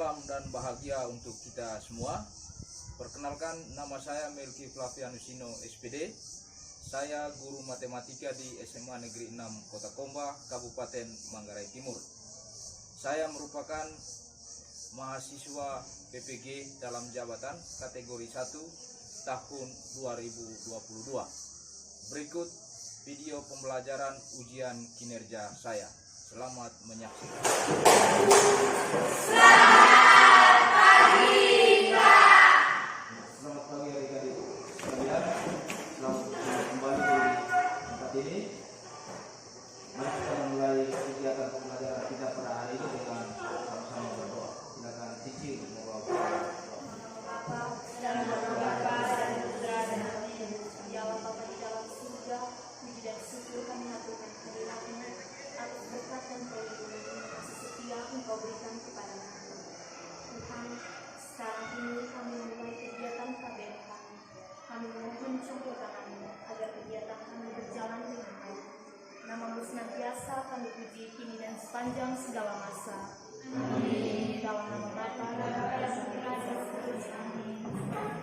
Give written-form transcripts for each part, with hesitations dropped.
salam dan bahagia untuk kita semua. Perkenalkan, nama saya Melki Flavianusino SPD. Saya guru matematika di SMA Negeri 6 Kota Komba, Kabupaten Manggarai Timur. Saya merupakan mahasiswa PPG dalam jabatan kategori 1 tahun 2022. Berikut video pembelajaran ujian kinerja saya. Selamat menyaksikan. Selamat pagi, Kak. Selamat pagi adik-adik sekalian. Selamat kembali di tempat ini. Mari kita mulai kegiatan pembelajaran kita pada hari ini dengan sama-sama berdoa. Silakan Cici membawa doa. Dan Bapa dan Putra dan Roh Kudus, ya Allah Bapa di dalam surga, puji dan syukur kami haturkan kehadirat-Mu atas berkat dan perlindungan kasih setia Engkau berikan kepada kami. Tuhan, sekarang ini kami memulai kegiatan KBM kami. Kami memohon campur tangan-Mu agar kegiatan kami berjalan dengan baik. Nama-Mu senantiasa kami puji kini dan sepanjang segala masa. Amin. Dalam nama Bapa dan Putra dan Roh Kudus. Amin.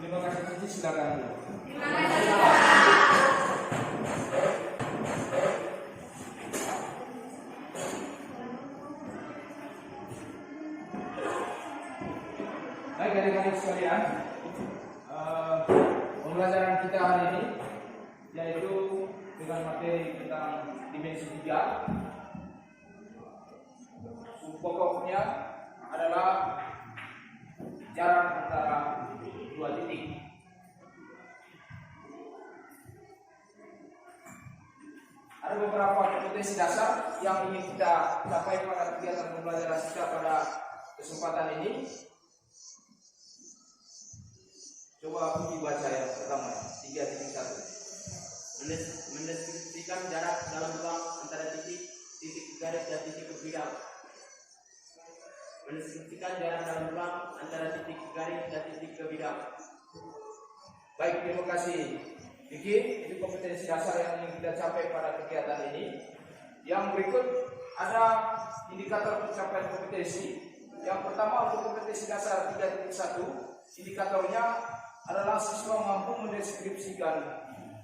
Terima kasih Cici, silakan. Terima kasih, Pak. Baik adik-adik sekalian, pembelajaran kita hari ini yaitu dengan materi tentang dimensi 3. Pokoknya adalah jarak antara dua titik. Ada beberapa kompetensi dasar yang ingin kita capai pada kegiatan pembelajaran kita pada kesempatan ini. Coba Budi baca yang pertama, 3.1. Mendeskripsikan jarak dalam ruang antara titik garis dan titik kebidang. Mendeskripsikan jarak dalam ruang antara titik garis dan titik kebidang. Baik, terima kasih Vicky. Itu kompetensi dasar yang ingin kita capai pada kegiatan ini. Yang berikut ada indikator pencapaian kompetensi. Yang pertama untuk kompetensi dasar 3.1, indikatornya adalah siswa mampu mendeskripsikan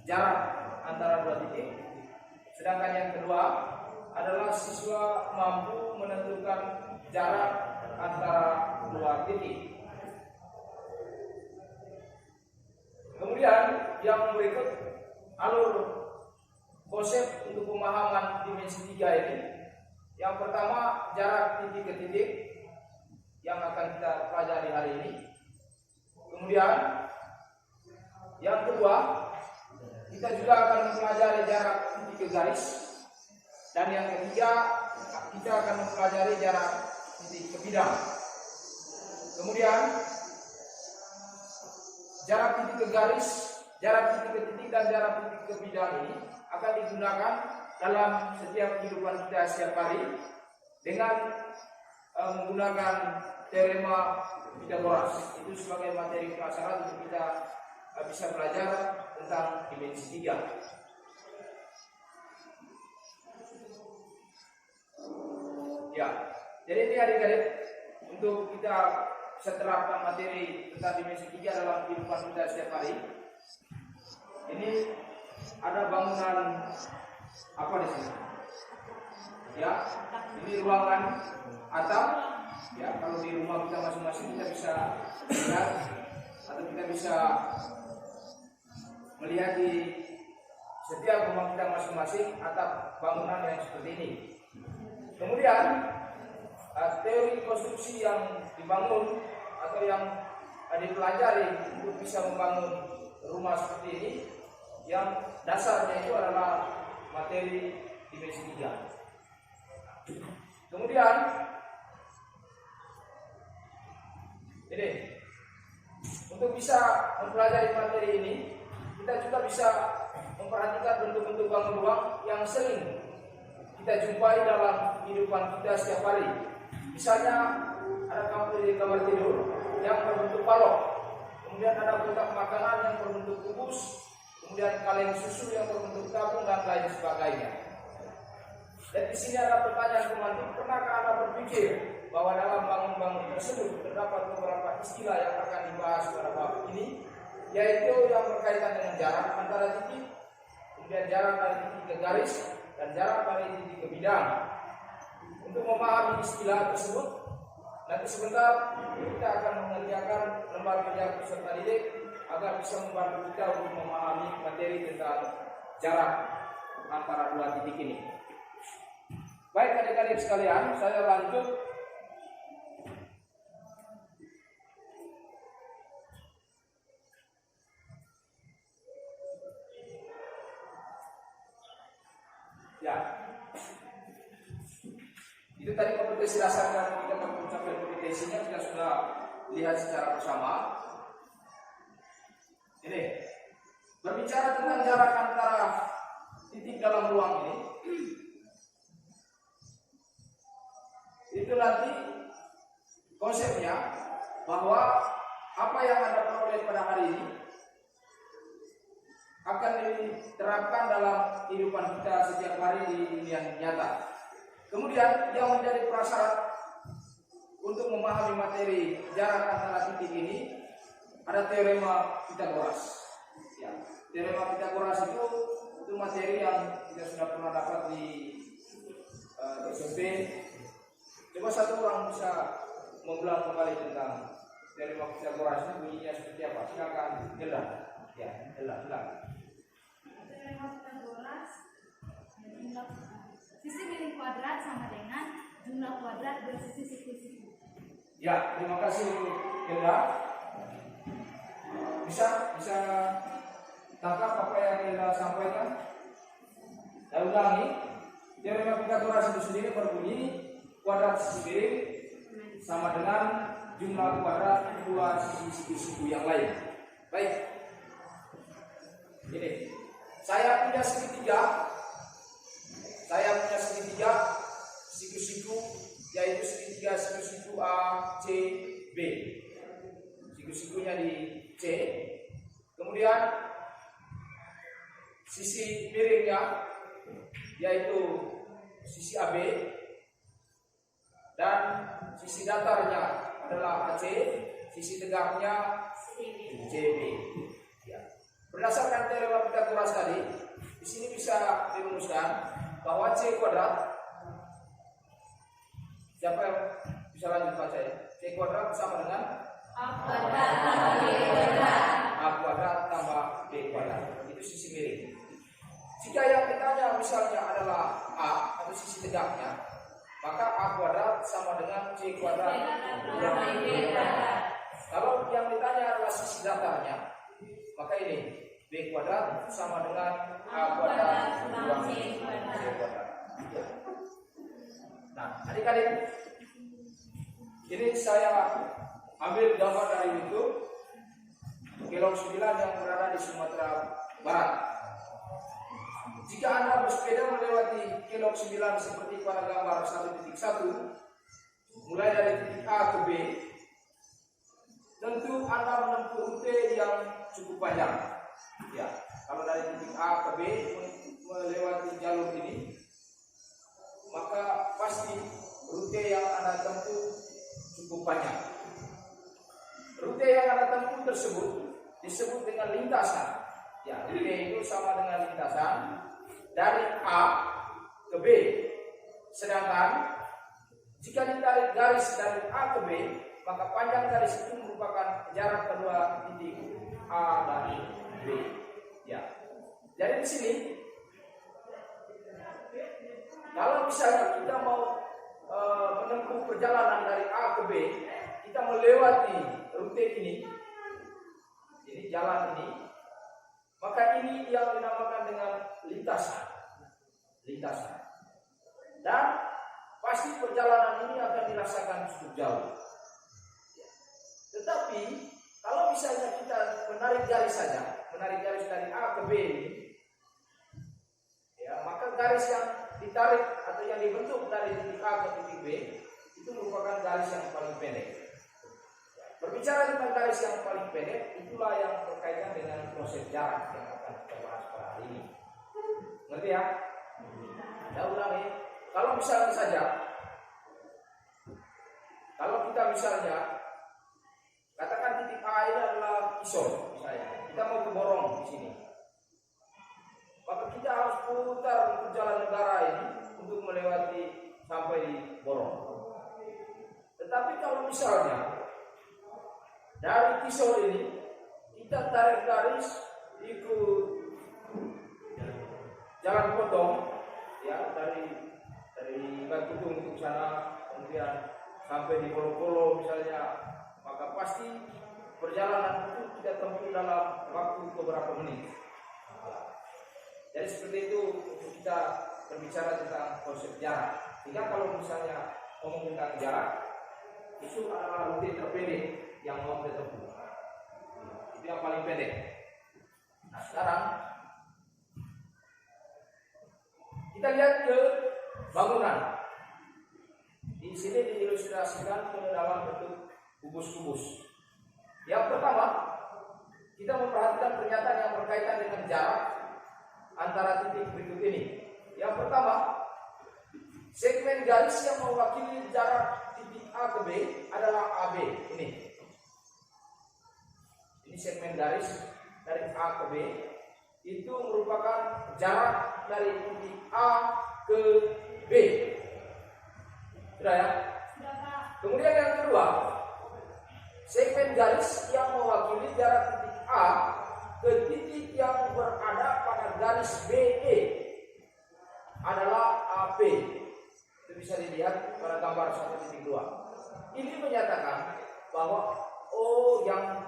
jarak antara dua titik. Sedangkan yang kedua adalah siswa mampu menentukan jarak antara dua titik. Kemudian yang berikut alur konsep untuk pemahaman dimensi 3 ini. Yang pertama jarak titik ke titik yang akan kita pelajari hari ini. Kemudian yang kedua, kita juga akan mempelajari jarak titik ke garis. Dan yang ketiga, kita akan mempelajari jarak titik ke bidang. Kemudian jarak titik ke garis, jarak titik ke titik dan jarak titik ke bidang ini akan digunakan dalam setiap kehidupan kita setiap hari dengan menggunakan teorema Pythagoras. Itu sebagai materi pelajaran untuk kita bisa belajar tentang dimensi 3. Ya, jadi ini adik-adik untuk kita seterapkan materi tentang dimensi 3 dalam kehidupan kita setiap hari. Ini ada bangunan apa di sini? Ya, ini ruangan atap. Ya, kalau di rumah kita masing-masing kita bisa lihat atau kita bisa melihat di setiap rumah kita masing-masing atap bangunan yang seperti ini. Kemudian teori konstruksi yang dibangun atau yang dipelajari untuk bisa membangun rumah seperti ini, yang dasarnya itu adalah materi dimensi 3. Kemudian ini untuk bisa mempelajari materi ini, kita juga bisa memperhatikan bentuk-bentuk bangun ruang yang sering kita jumpai dalam kehidupan kita setiap hari. Misalnya ada kamar tidur yang berbentuk balok, kemudian ada kotak makanan yang berbentuk kubus, kemudian kaleng susu yang berbentuk tabung dan lain sebagainya. Dan di sini ada pertanyaan pemantik, pernahkah Anda berpikir bahwa dalam bangun-bangun tersebut terdapat beberapa istilah yang akan dibahas pada bab ini, yaitu yang berkaitan dengan jarak antara titik, kemudian jarak dari titik ke garis, dan jarak dari titik ke bidang. Untuk memahami istilah tersebut, nanti sebentar kita akan mengerjakan lembar kerja peserta didik agar bisa membantu kita untuk memahami materi tentang jarak antara dua titik ini. Baik adik-adik sekalian, saya lanjut. Ya, itu tadi kompetensi dasar dan kita mencapai kompetensinya kita sudah lihat secara bersama. Ini berbicara tentang jarak antara titik dalam ruang ini. Itu nanti konsepnya bahwa apa yang Anda peroleh pada hari ini akan diterapkan dalam kehidupan kita setiap hari di dunia nyata. Kemudian yang menjadi prasyarat untuk memahami materi jarak antara titik ini ada teorema Pythagoras. Ya, teorema Pythagoras itu materi yang kita sudah pernah dapat di SMP. Coba satu orang bisa mengulang kembali tentang teorema Pythagoras ini bunyinya seperti apa? Silakan jelas. Ya, jelas. Teorema Pythagoras, jumlah sisi miring kuadrat sama dengan jumlah kuadrat bersisi siku-siku. Ya, terima kasih untuk Hilda. Bisa tangkap apa yang Hilda sampaikan? Saya ulangi, teorema Pythagoras itu sendiri berbunyi kuadrat sisi miring sama dengan jumlah kuadrat dua sisi siku yang lain. Baik. Ini, saya punya segitiga. Saya punya segitiga siku-siku, yaitu segitiga siku-siku A, C, B. Siku-sikunya di C. Kemudian sisi miringnya yaitu sisi AB dan sisi datarnya adalah AC, sisi tegaknya CB. Ya. Berdasarkan teorema Pythagoras tadi, di sini bisa dirumuskan bahwa C kuadrat, siapa yang bisa lanjut baca ya? C kuadrat sama dengan A kuadrat tambah B kuadrat. A kuadrat tambah B kuadrat. Itu sisi miring. Jika yang ditanya misalnya adalah A atau sisi tegaknya, maka A kuadrat sama dengan C kuadrat tambah B kuadrat. Kalau yang ditanya adalah sisi datarnya, maka ini B kuadrat sama dengan A kuadrat tambah C kuadrat. Nah, adik-adik, ini saya ambil gambar dari YouTube Kelong 9 yang berada di Sumatera Barat. Jika Anda bersepeda melewati Kelong 9 seperti pada gambar 1.1, mulai dari titik A ke B, tentu Anda menempuh rute yang cukup panjang. Ya, kalau dari titik A ke B melewati jalur ini, maka pasti rute yang Anda tempuh cukup panjang. Rute yang Anda tempuh tersebut disebut dengan lintasan. Ya, rute itu sama dengan lintasan dari A ke B. Sedangkan jika ditarik garis dari A ke B, maka panjang garis itu merupakan jarak kedua titik A dan B. Ya. Jadi di sini kalau misalnya kita mau menempuh perjalanan dari A ke B, kita melewati rute ini jalan ini, maka ini yang dinamakan dengan lintasan. Dan pasti perjalanan ini akan dirasakan cukup jauh. Tetapi kalau misalnya kita menarik garis dari A ke B ini, ya, maka garis yang ditarik atau yang dibentuk dari titik A ke titik B itu merupakan garis yang paling pendek. Berbicara tentang garis yang paling pendek, itulah yang berkaitan dengan proses jarak yang akan kita bahas pada hari ini. Ngerti ya? Saya ulangi, kalau misalnya saja kita misalnya katakan titik A ini adalah kisor, misalnya kita mau ke Borong di sini, maka kita harus putar untuk jalan negara ini untuk melewati sampai di Borong. Tetapi kalau misalnya dari kisor ini kita tarik garis ikut jalan potong, ya dari Batutung ke sana, kemudian sampai di Polo-Polo misalnya, maka pasti perjalanan itu tidak tempuh dalam waktu beberapa menit. Jadi seperti itu untuk kita berbicara tentang konsep jarak. Sehingga kalau misalnya ngomong tentang jarak, itu adalah rute terpendek yang mau kita tempuh. Itu yang paling pendek. Nah sekarang kita lihat ke bangunan. Di sini diilustrasikan ke dalam bentuk kubus-kubus. Yang pertama, kita memperhatikan pernyataan yang berkaitan dengan jarak antara titik berikut ini. Yang pertama, segmen garis yang mewakili jarak titik A ke B adalah AB. Ini segmen garis dari A ke B itu merupakan jarak dari titik A ke B. Sudah ya? Kemudian yang kedua, segmen garis yang mewakili jarak titik A ke titik yang berada pada garis BE adalah AP. Itu bisa dilihat pada gambar 1.2. Ini menyatakan bahwa yang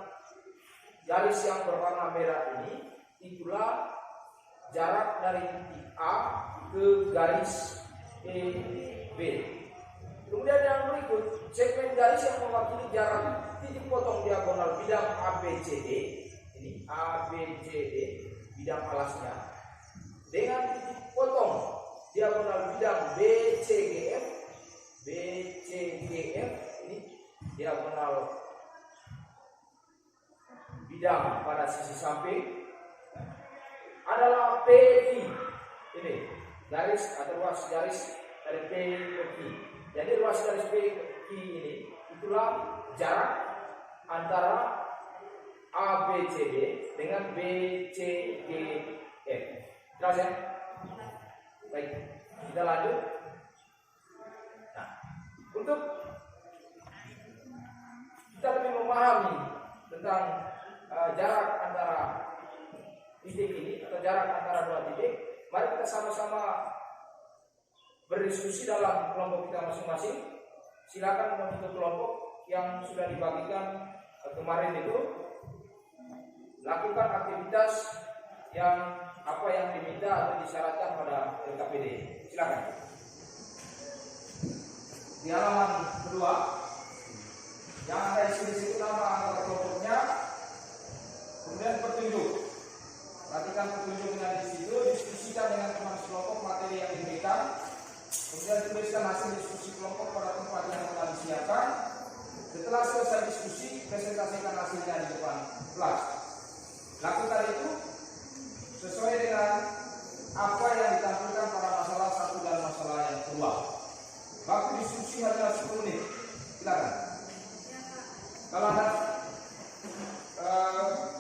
garis yang berwarna merah ini itulah jarak dari titik A ke garis EB. Kemudian yang berikut, segmen garis yang mewakili jarak titik potong diagonal bidang ABCD, ini ABCD bidang alasnya, dengan titik potong diagonal bidang BCGF ini diagonal bidang pada sisi samping adalah PI. Ini garis atau ruas garis dari P ke Q. Jadi ruas garis P ke Q ini itulah jarak antara ABCD dengan BCGF. Jelas ya? Baik, kita lanjut. Nah, untuk kita lebih memahami tentang jarak antara titik ini atau jarak antara dua titik, mari kita sama-sama berdiskusi dalam kelompok kita masing-masing. Silakan membentuk kelompok yang sudah dibagikan kemarin itu. Lakukan aktivitas yang apa yang diminta atau disyaratkan pada LKPD. Silakan. Di halaman kedua, yang ada di sini nama anggota kelompoknya, kemudian petunjuk. Perhatikan petunjuknya di situ, diskusikan dengan teman kelompok materi yang diberikan. Kemudian tuliskan hasil diskusi kelompok pada tempat yang telah disiapkan. Setelah selesai diskusi, presentasikan hasilnya di depan kelas. Lakukan itu sesuai dengan apa yang ditampilkan pada masalah 1 dan masalah yang kedua. Waktu diskusi hanya 10 menit. Silakan. Kalau ada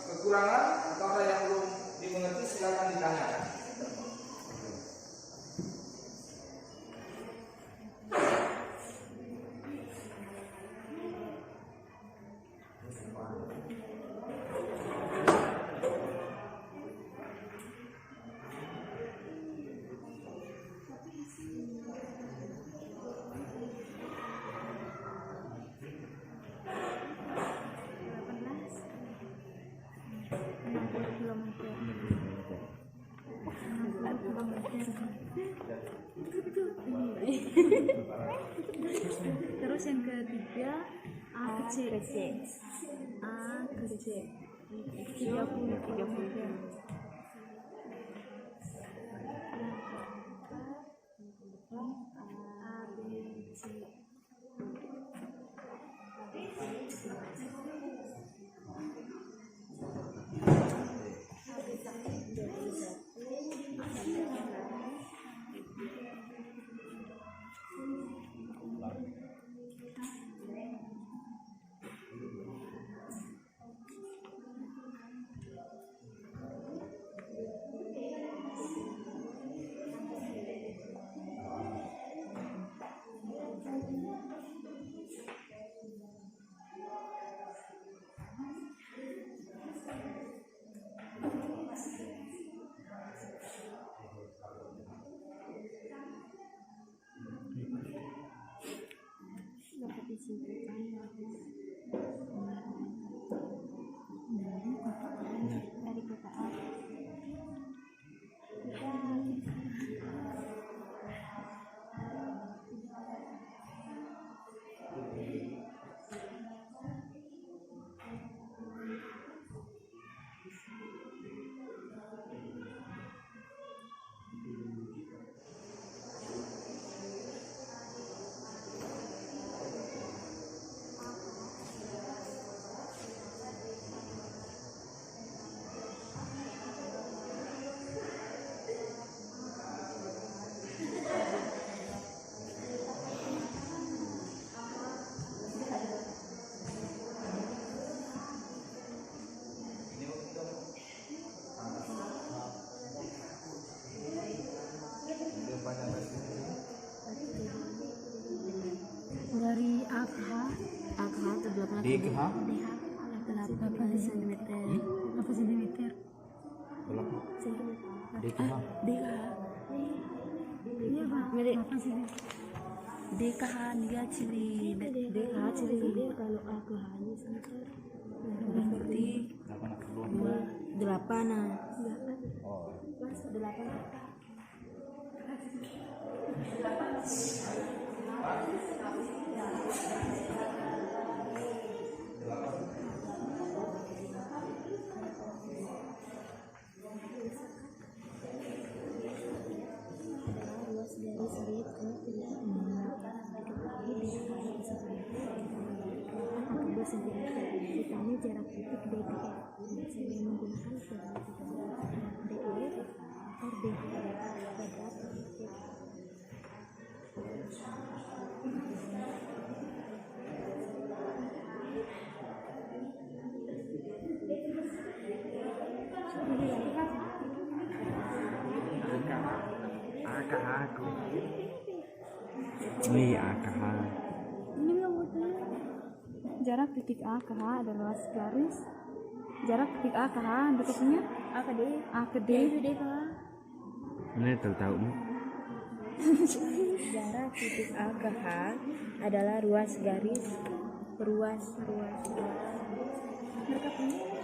kekurangan atau ada yang belum dimengerti, silakan ditanyakan. Terus yang ketiga A ke C. A ke C 30. A, B, C. DKH 8 cm. Berapa cm? berapa? DKH Iya Pak. Berapa sih? DKH dia cili. DKH cili. Kalau aku hanya sekitar berarti 8 nah. Oh. 8. Ditanya jarak titik DTF saya menggunakan sebagai DEF atau DTF kuadrat titik. Jarak titik A ke H adalah luas garis. Jarak titik A ke H dekatnya A ke D. A ke D. Itu D Pak. Ini tahu. Jarak titik A ke H adalah ruas garis. Ruas. Mereka punya.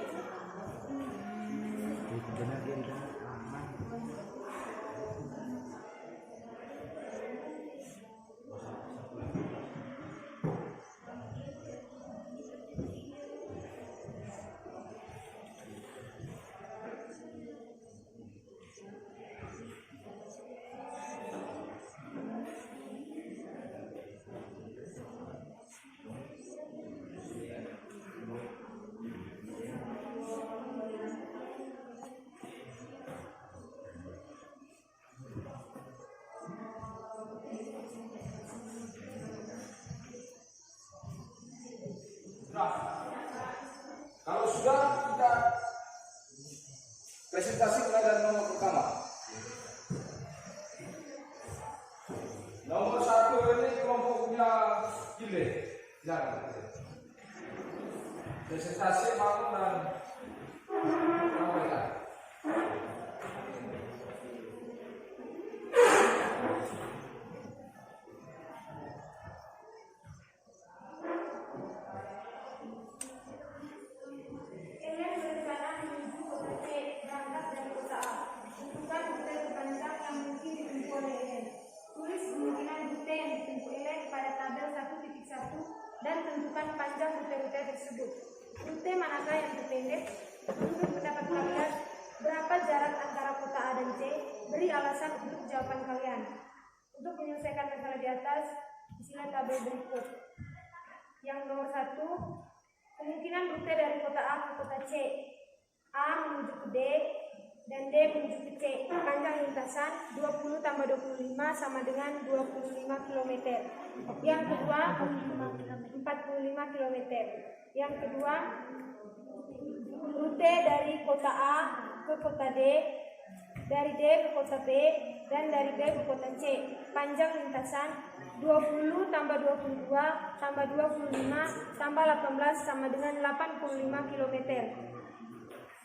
Kalau sudah, kita presentasi mulai dari nomor pertama. Nomor 1 ini kelompoknya Gile. Jangan. Presentasi bangun dan sampaikan. Dan tentukan panjang rute-rute tersebut. Rute manakah yang terpendek? Menurut pendapat kalian, berapa jarak antara kota A dan C? Beri alasan untuk jawaban kalian. Untuk menyelesaikan masalah di atas, isilah tabel berikut. Yang nomor 1, kemungkinan rute dari kota A ke kota C. A menuju ke D dan D menuju ke C. Panjang lintasan 20 tambah 25 sama dengan 25 km. Yang kedua 45 km. Yang kedua, rute dari kota A ke kota D, dari D ke kota B, dan dari B ke kota C. Panjang lintasan 20 tambah 22 tambah 25 tambah 18 sama dengan 85 km.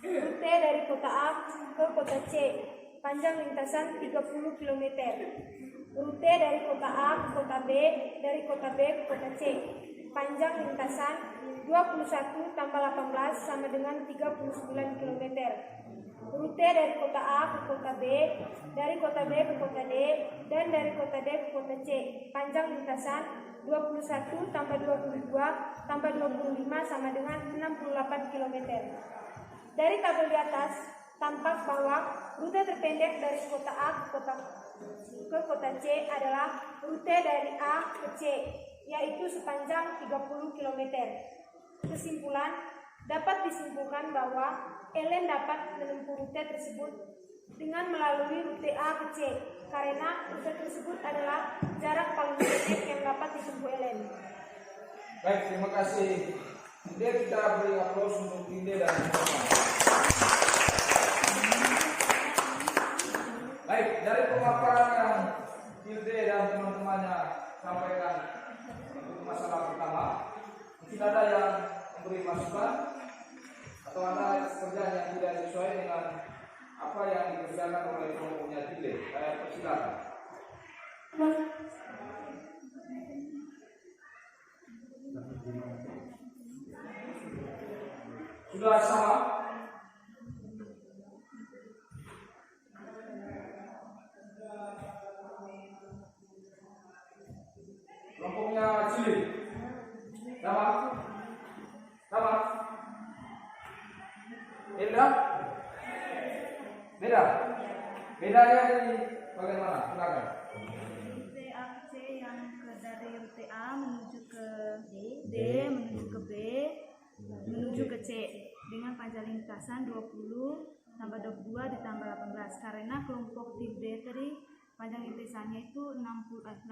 Rute dari kota A ke kota C, panjang lintasan 30 km. Rute dari kota A ke kota B, dari kota B ke kota C, panjang lintasan 21 tambah 18 sama dengan 39 km. Rute dari kota A ke kota B, dari kota B ke kota D, dan dari kota D ke kota C, panjang lintasan 21 tambah 22 tambah 25 sama dengan 68 km. Dari tabel di atas, tampak bahwa rute terpendek dari kota A ke kota C adalah rute dari A ke C, yaitu sepanjang 30 km. Kesimpulan, dapat disimpulkan bahwa Ellen dapat menempuh rute tersebut dengan melalui rute A ke C, karena rute tersebut adalah jarak paling pendek yang dapat ditempuh Ellen. Baik, terima kasih. Kemudian kita beri aplaus untuk Inde dan teman-teman. Baik, dari pemaparan yang Hilde dan teman-temannya sampaikan untuk masalah pertama, mungkin ada yang silakan. Sudah sama? Kelompoknya Cili. Sama? Sama? Beda? Beda? Bedanya ini bagaimana? Silakan. TAC yang dari rute A menuju ke D menuju ke B menuju ke C dengan panjang lintasan 20 tambah 22 ditambah 18 karena kelompok tim D tadi panjang lintasannya itu 85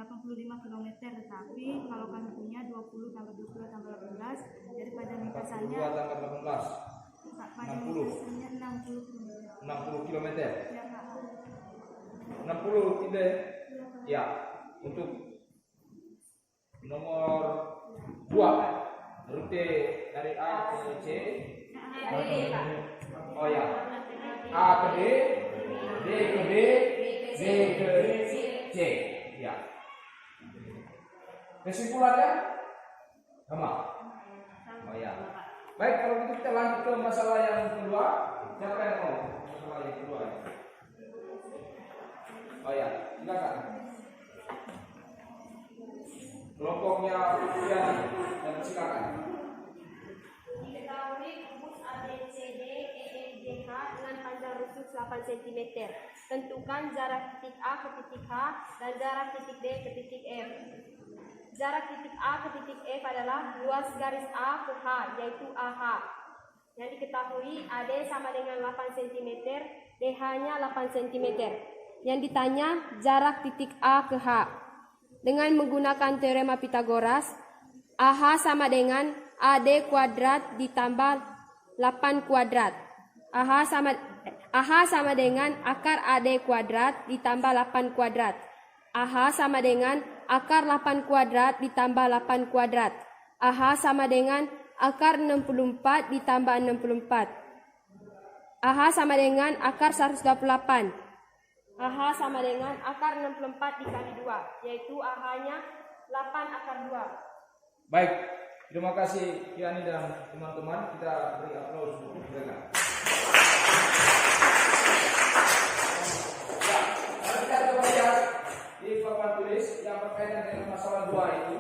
km, tetapi kalau kami punya 20 tambah 22 tambah 18 jadi panjang lintasannya 42 tambah 18 panjang 60. lintasannya 60 km. 60 km. Ya, Pak. 60 tidak. Ya, untuk nomor 2 rute dari A ke C. Oh ya. A ke D, D ke B, B ke C. Ya. Kesimpulannya sama. Oh ya. Baik, kalau gitu kita lanjut ke masalah yang kedua. Siapa yang mau masalah yang kedua? Oh ya, silakan. Kelompoknya Putri, dan silakan. Diketahui kubus ABCD EFGH dengan panjang rusuk 8 cm. Tentukan jarak titik A ke titik H dan jarak titik D ke titik F. Jarak titik A ke titik F adalah luas garis A ke H, yaitu AH. Yang diketahui AD sama dengan 8 cm, DH-nya 8 cm. Yang ditanya jarak titik A ke H. Dengan menggunakan teorema Pitagoras, AH sama dengan AD kuadrat ditambah 8 kuadrat. AH sama dengan akar AD kuadrat ditambah 8 kuadrat. AH sama dengan akar 8 kuadrat ditambah 8 kuadrat. AH sama dengan akar 64 ditambah 64. AH sama dengan akar 128. AH sama dengan akar 64 dikali 2, yaitu AH-nya 8 akar 2. Baik, terima kasih Yani dan teman-teman. Kita beri aplaus untuk mereka. Ya, kita coba lihat di papan tulis yang berkaitan dengan masalah 2 itu.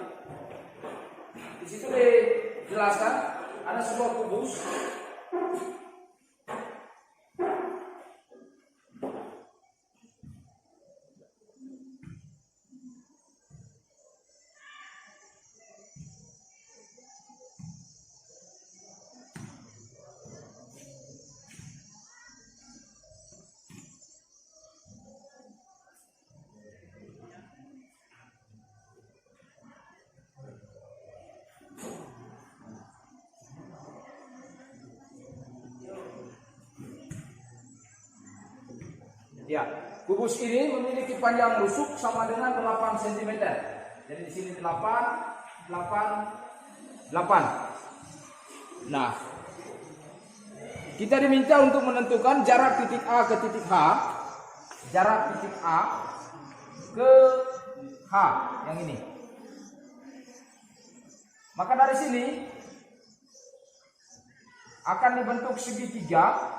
Di situ dijelaskan ada sebuah kubus. Ya, kubus ini memiliki panjang rusuk sama dengan 8 cm. Jadi di sini 8, 8, 8. Nah, kita diminta untuk menentukan jarak titik A ke titik H. Jarak titik A ke H yang ini. Maka dari sini akan dibentuk segitiga.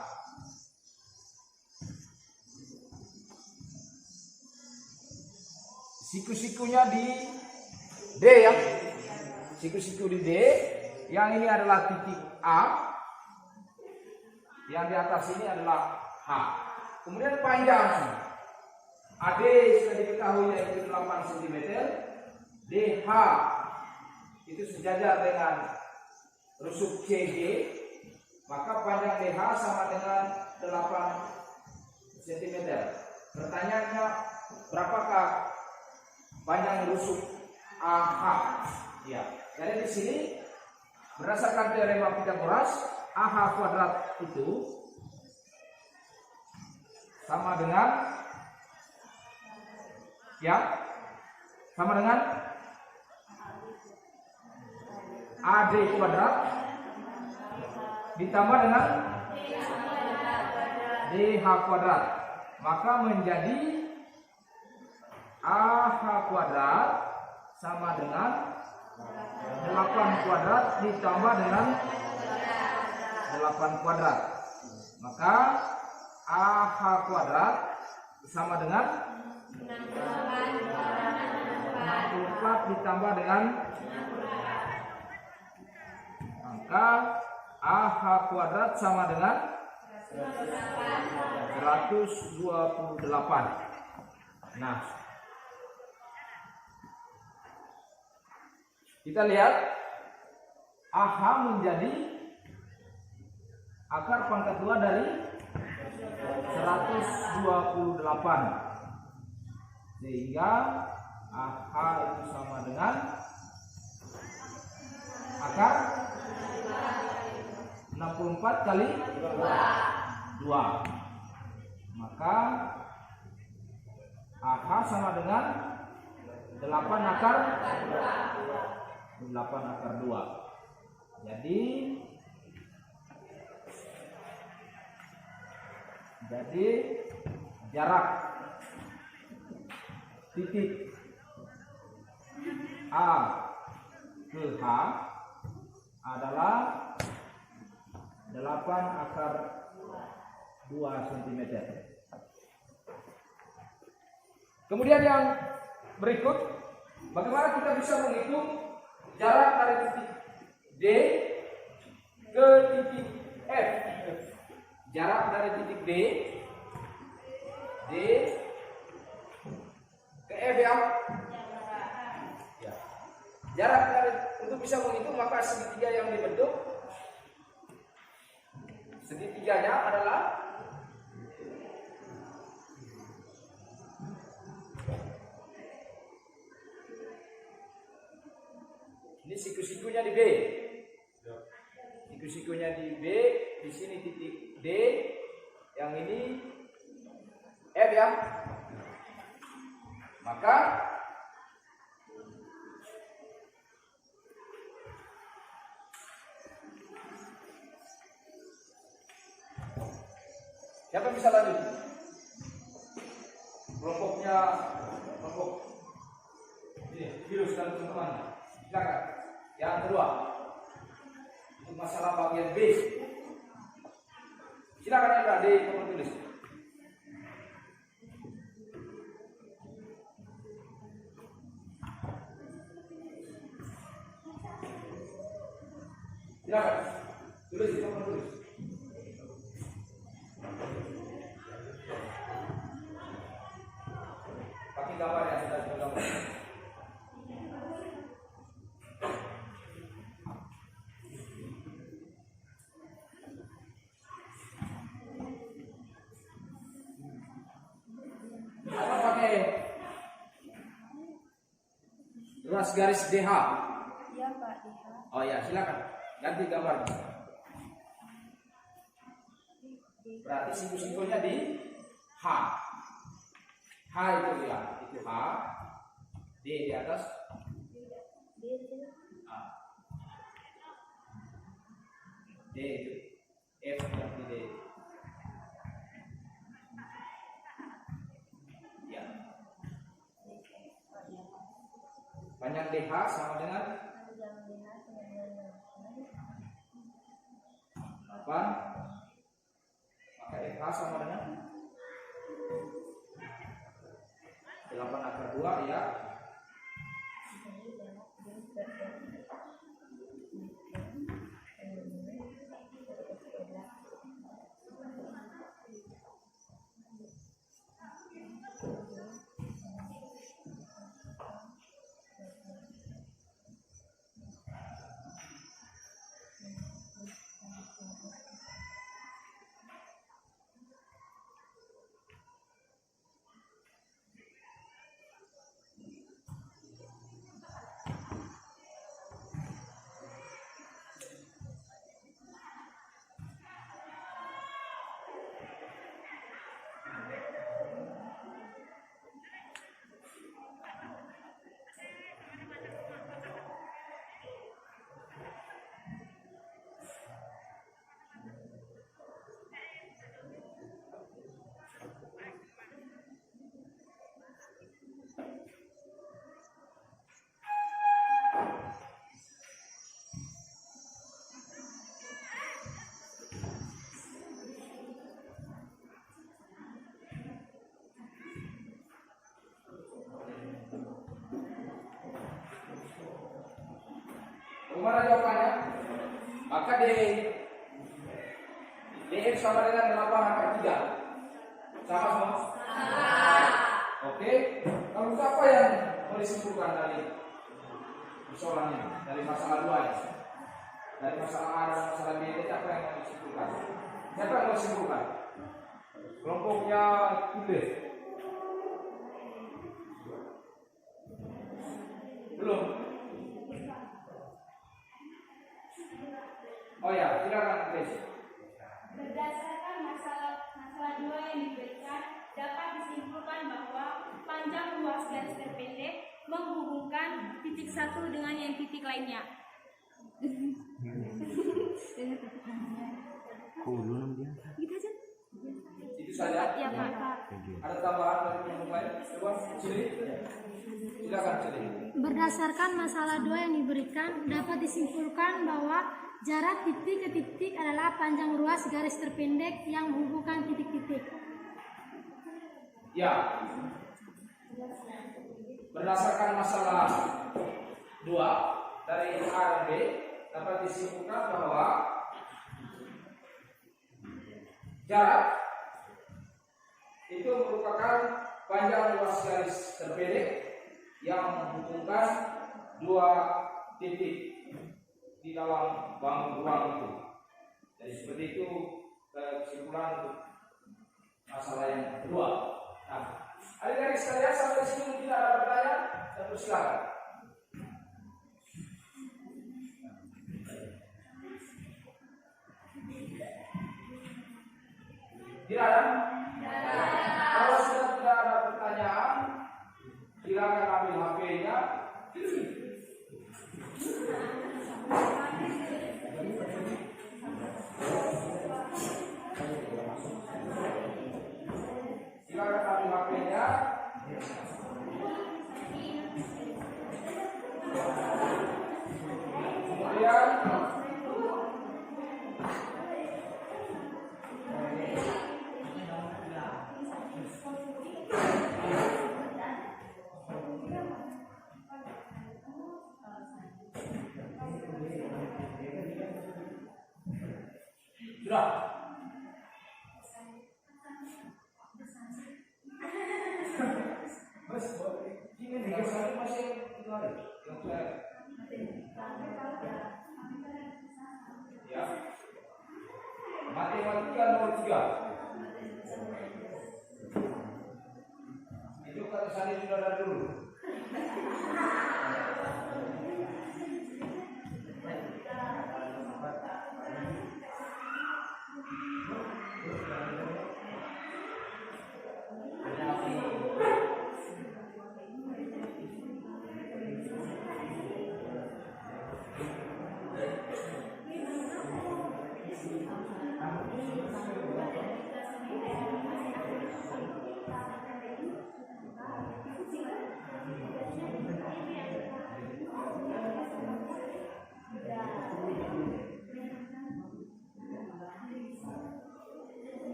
Siku-sikunya di D ya. Siku-siku di D. Yang ini adalah titik A. Yang di atas ini adalah H. Kemudian panjang AD sudah diketahui yaitu 8 cm. DH itu sejajar dengan rusuk CG. Maka panjang DH sama dengan 8 cm. Pertanyaannya, berapakah panjang rusuk AH? Ya, jadi di sini berdasarkan teorema Pitagoras, AH kuadrat itu sama dengan AD kuadrat ditambah dengan DH kuadrat. Maka menjadi AH kuadrat sama dengan 8 kuadrat ditambah dengan 8 kuadrat. Maka AH kuadrat sama dengan 64 ditambah dengan maka AH kuadrat sama dengan 128. Nah, kita lihat AH menjadi akar pangkat 2 dari 128, sehingga AH itu sama dengan akar 64 kali 2. Maka AH sama dengan 8 akar 2. Jadi jarak titik A ke H adalah 8 akar 2 cm. Kemudian yang berikut, bagaimana kita bisa menghitung jarak dari titik D ke titik F? Jarak dari titik D ke F ya. Jarak dari, untuk bisa menghitung maka segitiga yang dibentuk, segitiganya adalah ini siku-sikunya di B. Siku-sikunya di B, di sini titik D, yang ini F ya. Maka siapa bisa lanjut? Kelompok ini virus dan teman-teman. Silakan. Yang kedua, itu masalah bagian B. Silakan Indra di papan tulis. Silakan tulis di papan tulis. Pakai gambar ya, sudah gambar. Apa pakai ruas garis DH? Iya Pak, DH. Oh ya, silakan ganti gambar. Berarti siku-sikunya di H. H itu ya, itu H. D di atas. A. D itu F yang di D. Ya. Panjang DH sama dengan 8. Maka DH sama dengan 8 akar 2 ya. Gimana jawabannya? Maka DX sama dengan 8/3. Sama semua? Oke. Lalu apa yang mau disimpulkan dari persoalan ini? Dari masalah 2 ya? Dari masalah A dan masalah B ini apa yang mau disimpulkan? Siapa yang mau disimpulkan? Kelompoknya Kulit. Belum? Oh ya, silakan please. Berdasarkan masalah 2 yang diberikan, dapat disimpulkan bahwa panjang ruas garis terpendek menghubungkan titik satu dengan yang titik lainnya. Itu saja. Ya, Pak. Ada tambahan dari teman lain? Coba Cili. Silakan Cili. Berdasarkan masalah 2 yang diberikan, dapat disimpulkan bahwa jarak titik ke titik adalah panjang ruas garis terpendek yang menghubungkan titik-titik. Ya. Berdasarkan masalah 2 dari A dan B dapat disimpulkan bahwa jarak itu merupakan panjang ruas garis terpendek yang menghubungkan 2 titik di dalam ruang itu. Jadi seperti itu kesimpulan untuk masalah yang kedua. Nah, adik-adik sekalian sampai di sini mungkin ada pertanyaan dan persilakan. Tidak ada? Kalau sudah tidak ada pertanyaan, silakan ambil HP-nya. Silakan ambil HP-nya. Kemudian sudah. Mas, ini masih itu ada. Ya. Matematika nomor 3. Itu kata saya sudah ada dulu.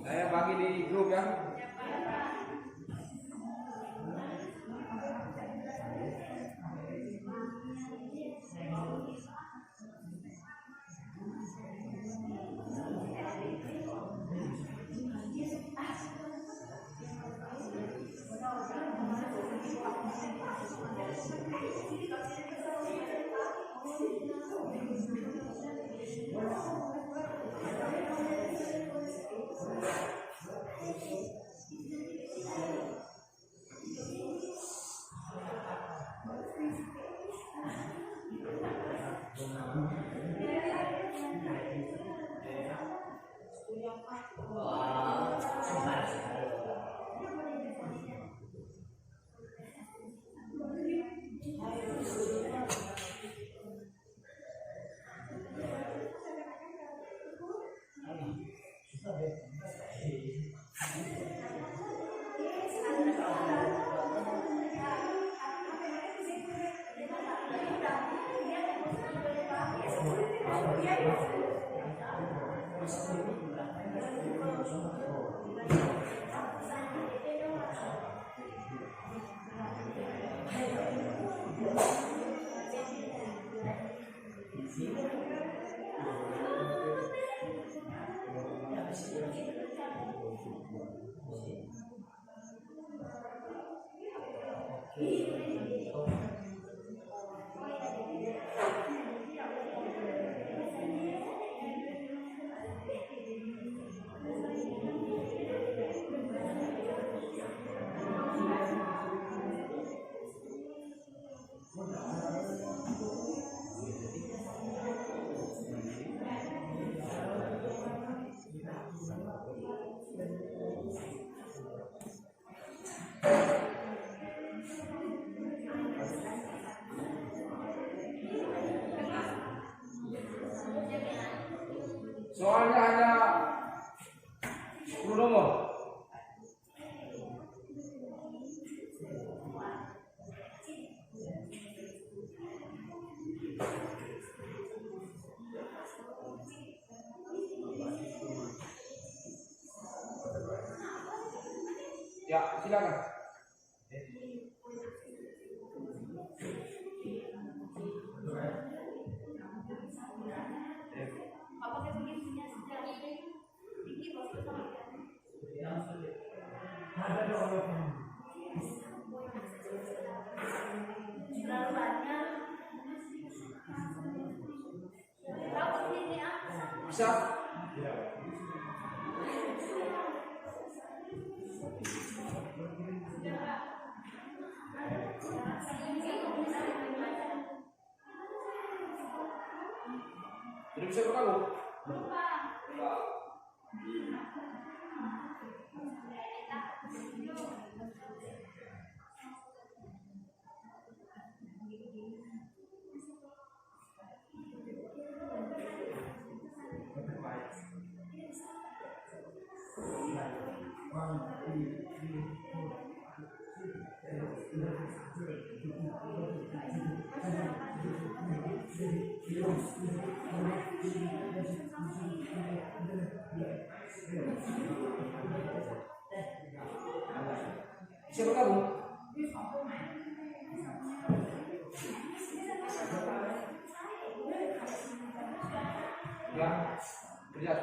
Saya bagi di grup ya. Soalnya hanya 10 nomor. Ya, silakan. Bisa? Tidak bisa berkabung? Enggak. Bisa bergabung? Ya, lihat.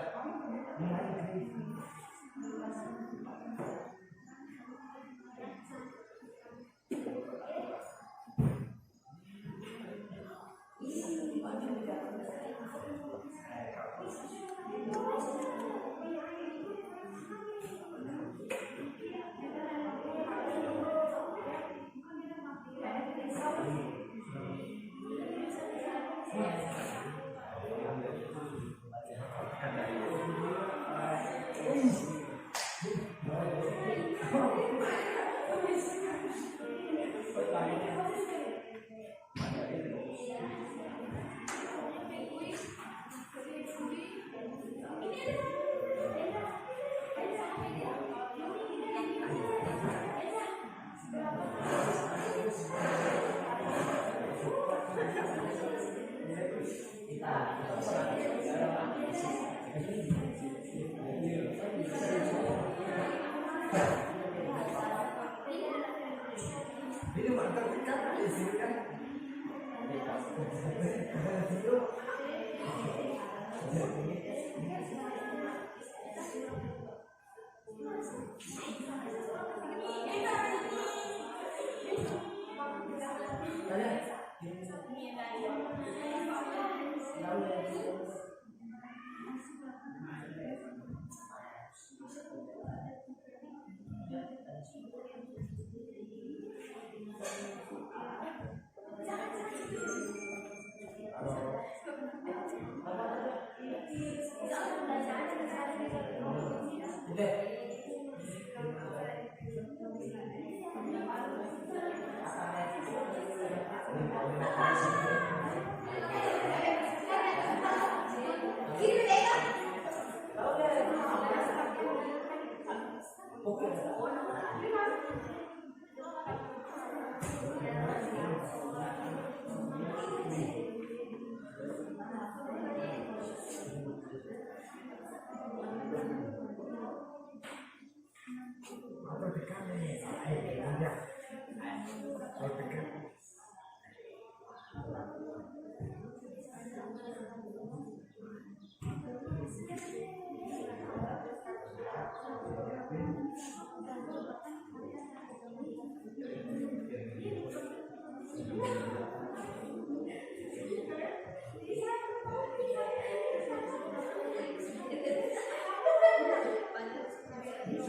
Ini mantap kan di sini kan.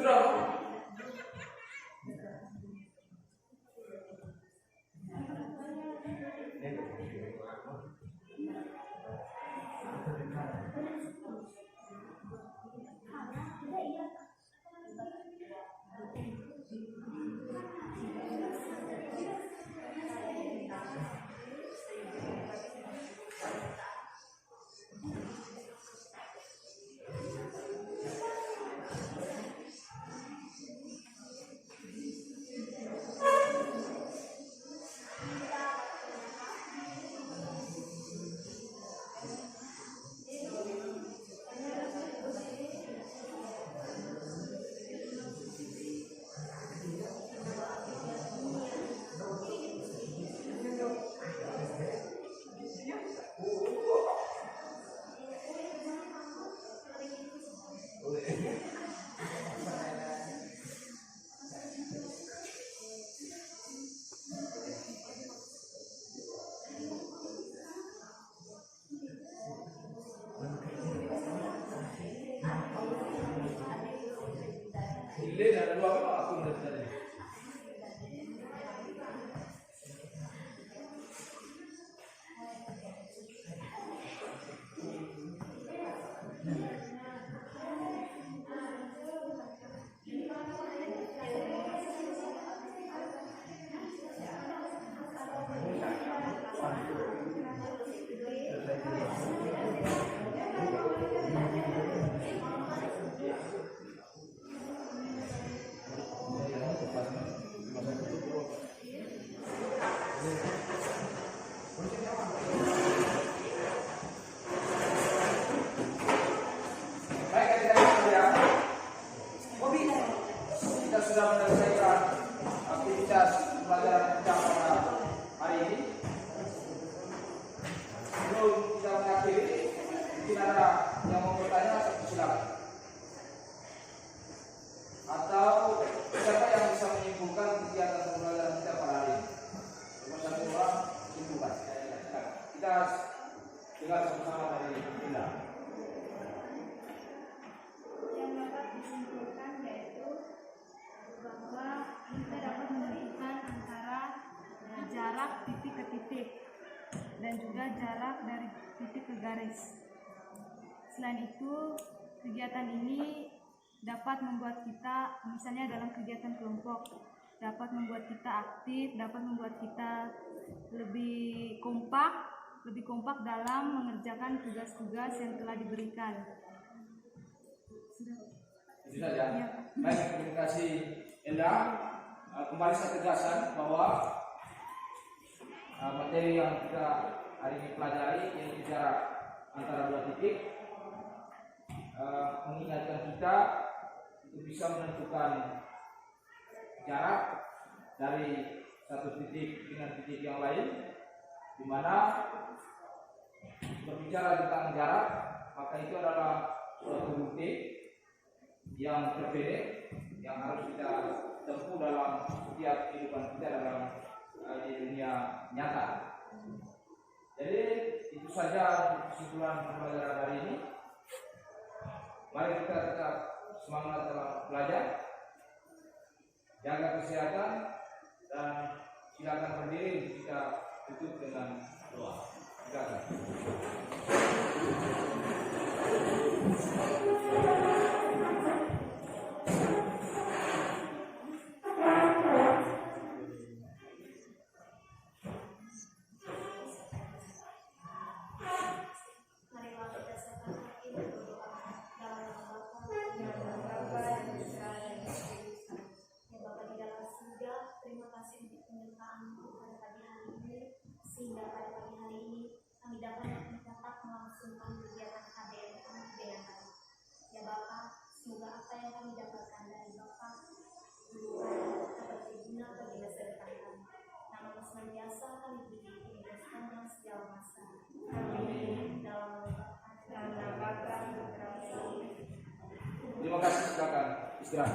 Sudah. Ile ada dua apa aku udah tadi. Kita sudah menyelesaikan aktivitas pelajaran kita pada hari ini. Sebelum kita mengakhiri, mungkin ada yang mau bertanya, silakan. Atau siapa yang bisa menyimpulkan kegiatan pembelajaran kita pada hari ini? Cuma satu orang simpulkan. Kita dengar sama-sama dari Linda. Yang dapat disimpulkan yaitu bahwa kita dapat menentukan antara jarak titik ke titik dan juga jarak dari titik ke garis. Selain itu, kegiatan ini dapat membuat kita, misalnya dalam kegiatan kelompok, dapat membuat kita aktif, dapat membuat kita lebih kompak dalam mengerjakan tugas-tugas yang telah diberikan. Sudah ya. Baik, terima kasih Enda. Kembali saya tegaskan bahwa materi yang kita hari ini pelajari yaitu jarak antara dua titik, mengingatkan kita untuk bisa menentukan jarak dari satu titik dengan titik yang lain, di mana berbicara tentang jarak, maka itu adalah suatu bukti yang terpendek yang harus kita tempuh dalam setiap kehidupan kita dalam di dunia nyata. Jadi itu saja kesimpulan pembelajaran hari ini. Mari kita tetap semangat dalam belajar, jaga kesehatan, dan silakan berdiri. Kita tutup dengan doa. Silakan. Sehingga pada pagi hari ini kami dapat mencatat Gerak.